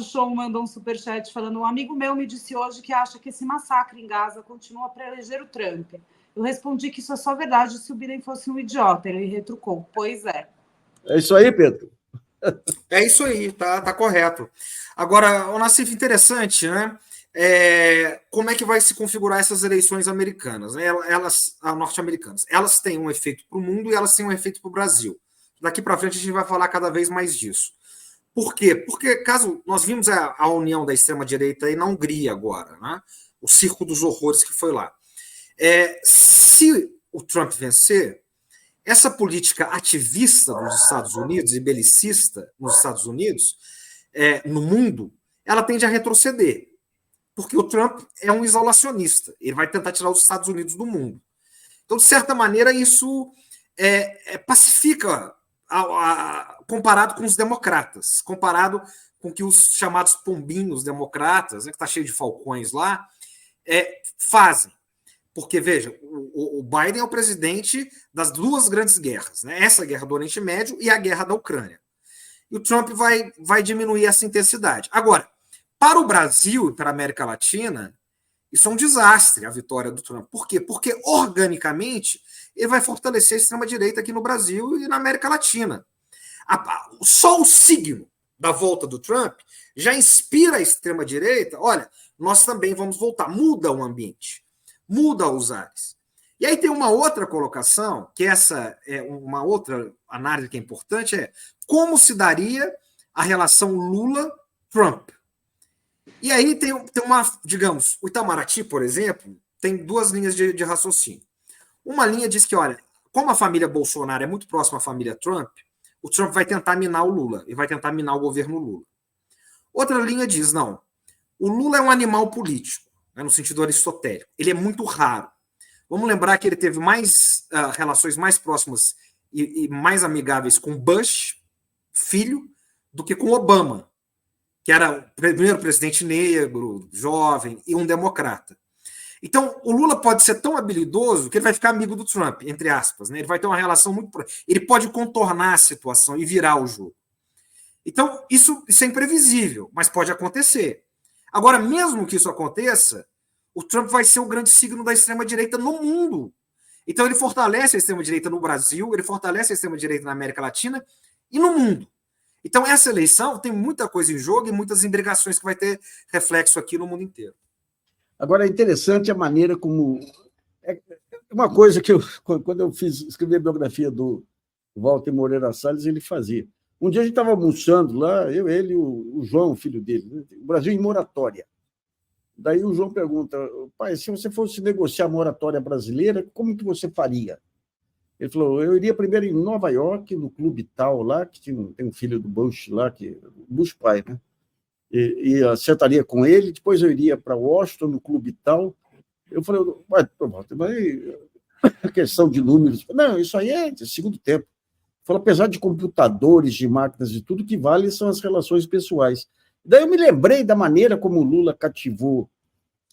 Show mandou um superchat falando: um amigo meu me disse hoje que acha que esse massacre em Gaza continua para eleger o Trump. Eu respondi que isso é só verdade se o Biden fosse um idiota. Ele retrucou: pois é. É isso aí, Pedro. É isso aí, tá correto. Agora, o Nassif, interessante, né? Como é que vai se configurar essas eleições americanas, né? Norte-americanas? Elas têm um efeito para o mundo e elas têm um efeito para o Brasil. Daqui para frente a gente vai falar cada vez mais disso. Por quê? Porque caso nós vimos a união da extrema-direita aí na Hungria agora, né? O circo dos horrores que foi lá. Se o Trump vencer, essa política ativista dos Estados Unidos e belicista nos Estados Unidos, no mundo, ela tende a retroceder. Porque o Trump é um isolacionista. Ele vai tentar tirar os Estados Unidos do mundo. Então, de certa maneira, isso pacifica comparado com os democratas, comparado com que os chamados pombinhos democratas, né, que está cheio de falcões lá, fazem. Porque, veja, o Biden é o presidente das duas grandes guerras, né? Essa guerra do Oriente Médio e a guerra da Ucrânia. E o Trump vai diminuir essa intensidade. Agora, para o Brasil e para a América Latina, isso é um desastre, a vitória do Trump. Por quê? Porque, organicamente, ele vai fortalecer a extrema-direita aqui no Brasil e na América Latina. Só o signo da volta do Trump já inspira a extrema-direita. Olha, nós também vamos voltar. Muda o ambiente. Muda os ares. E aí tem uma outra colocação, que essa é uma outra análise que é importante, como se daria a relação Lula-Trump. E aí tem uma, digamos, o Itamaraty, por exemplo, tem duas linhas de raciocínio. Uma linha diz que, olha, como a família Bolsonaro é muito próxima à família Trump, o Trump vai tentar minar o Lula, e vai tentar minar o governo Lula. Outra linha diz, não, o Lula é um animal político, né, no sentido aristotélico. Ele é muito raro. Vamos lembrar que ele teve relações mais próximas e mais amigáveis com Bush, filho, do que com Obama, que era o primeiro presidente negro, jovem e um democrata. Então, o Lula pode ser tão habilidoso que ele vai ficar amigo do Trump, entre aspas. Né? Ele vai ter uma relação muito... Ele pode contornar a situação e virar o jogo. Então, isso é imprevisível, mas pode acontecer. Agora, mesmo que isso aconteça, o Trump vai ser o grande signo da extrema-direita no mundo. Então, ele fortalece a extrema-direita no Brasil, ele fortalece a extrema-direita na América Latina e no mundo. Então, essa eleição tem muita coisa em jogo e muitas imbricações que vai ter reflexo aqui no mundo inteiro. Agora, é interessante a maneira como... Uma coisa que quando eu escrevi a biografia do Walter Moreira Salles, ele fazia. Um dia a gente estava almoçando lá, eu, ele e o João, filho dele, o Brasil em moratória. Daí o João pergunta, pai, se você fosse negociar a moratória brasileira, como que você faria? Ele falou, eu iria primeiro em Nova York, no clube tal lá, que tem um filho do Bush lá, Bush pai, né? E acertaria com ele, depois eu iria para Washington, no clube tal. Eu falei, mas a questão de números... Não, isso aí é de segundo tempo. Falou, apesar de computadores, de máquinas e tudo, o que vale são as relações pessoais. Daí eu me lembrei da maneira como o Lula cativou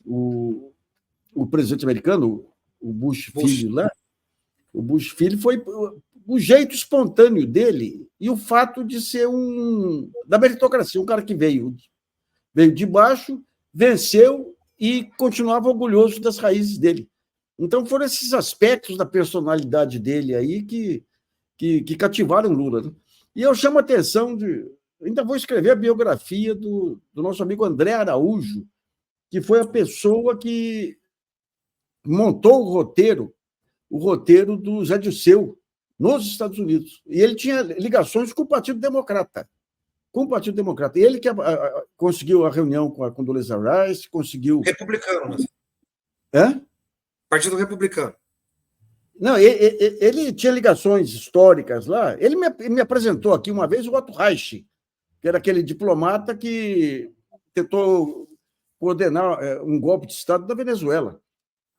o presidente americano, o Bush filho lá. O Bush filho foi o jeito espontâneo dele e o fato de ser da meritocracia, um cara que veio de baixo, venceu e continuava orgulhoso das raízes dele. Então foram esses aspectos da personalidade dele aí que cativaram Lula. Né? E eu chamo a atenção ainda vou escrever a biografia do nosso amigo André Araújo, que foi a pessoa que montou o roteiro do Zé Dirceu nos Estados Unidos. E ele tinha ligações com o Partido Democrata. E ele que conseguiu a reunião com a Condoleezza Rice, conseguiu... Republicano. Partido Republicano. Não, ele tinha ligações históricas lá. Ele me apresentou aqui uma vez o Otto Reich, que era aquele diplomata que tentou coordenar um golpe de Estado da Venezuela.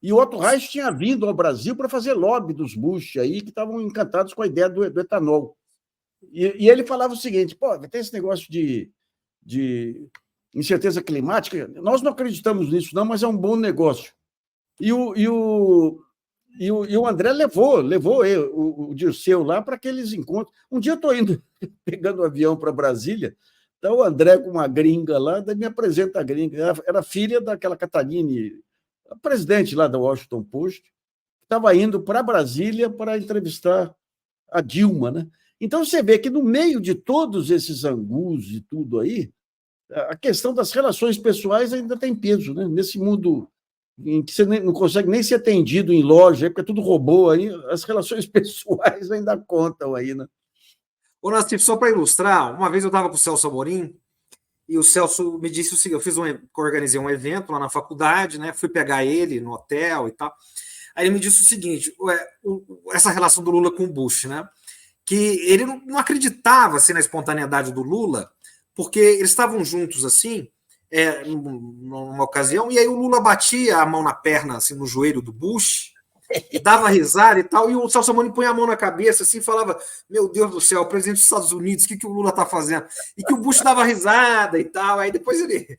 E o Otto Reich tinha vindo ao Brasil para fazer lobby dos Bush, aí, que estavam encantados com a ideia do etanol. E ele falava o seguinte, tem esse negócio de incerteza climática, nós não acreditamos nisso, não, mas é um bom negócio. E o André levou o Dirceu lá para aqueles encontros. Um dia eu estou pegando um avião para Brasília, Então, o André, com uma gringa lá, daí me apresenta a gringa. Era filha daquela Cataline, a presidente lá da Washington Post, que estava indo para Brasília para entrevistar a Dilma, né? Então, você vê que no meio de todos esses angus e tudo aí, a questão das relações pessoais ainda tem peso, né? Nesse mundo em que você não consegue nem ser atendido em loja, porque é tudo robô aí, as relações pessoais ainda contam aí, né? Ô, Nassif, só para ilustrar, uma vez eu estava com o Celso Amorim e o Celso me disse o seguinte: organizei um evento lá na faculdade, né? Fui pegar ele no hotel e tal. Aí ele me disse o seguinte: essa relação do Lula com o Bush, né? Que ele não acreditava assim, na espontaneidade do Lula, porque eles estavam juntos assim, numa ocasião, e aí o Lula batia a mão na perna, assim, no joelho do Bush, e dava risada e tal, e o Celso Amorim põe a mão na cabeça assim e falava: meu Deus do céu, o presidente dos Estados Unidos, o que o Lula está fazendo? E que o Bush dava risada e tal, aí depois ele...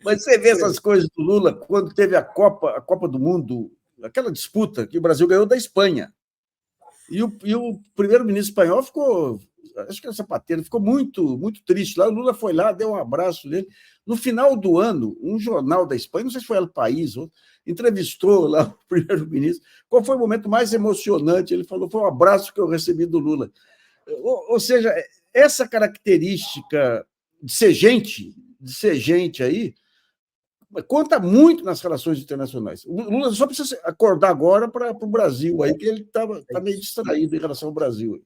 Mas você vê essas coisas do Lula, quando teve a Copa do Mundo, aquela disputa que o Brasil ganhou da Espanha, e o primeiro-ministro espanhol ficou, acho que era Zapatero, ficou muito, muito triste lá. O Lula foi lá, deu um abraço nele. No final do ano, um jornal da Espanha, não sei se foi El País, entrevistou lá o primeiro-ministro. Qual foi o momento mais emocionante? Ele falou: foi um abraço que eu recebi do Lula. Ou seja, essa característica de ser gente aí, conta muito nas relações internacionais. O Lula só precisa acordar agora para o Brasil, aí, que ele está meio distraído em relação ao Brasil.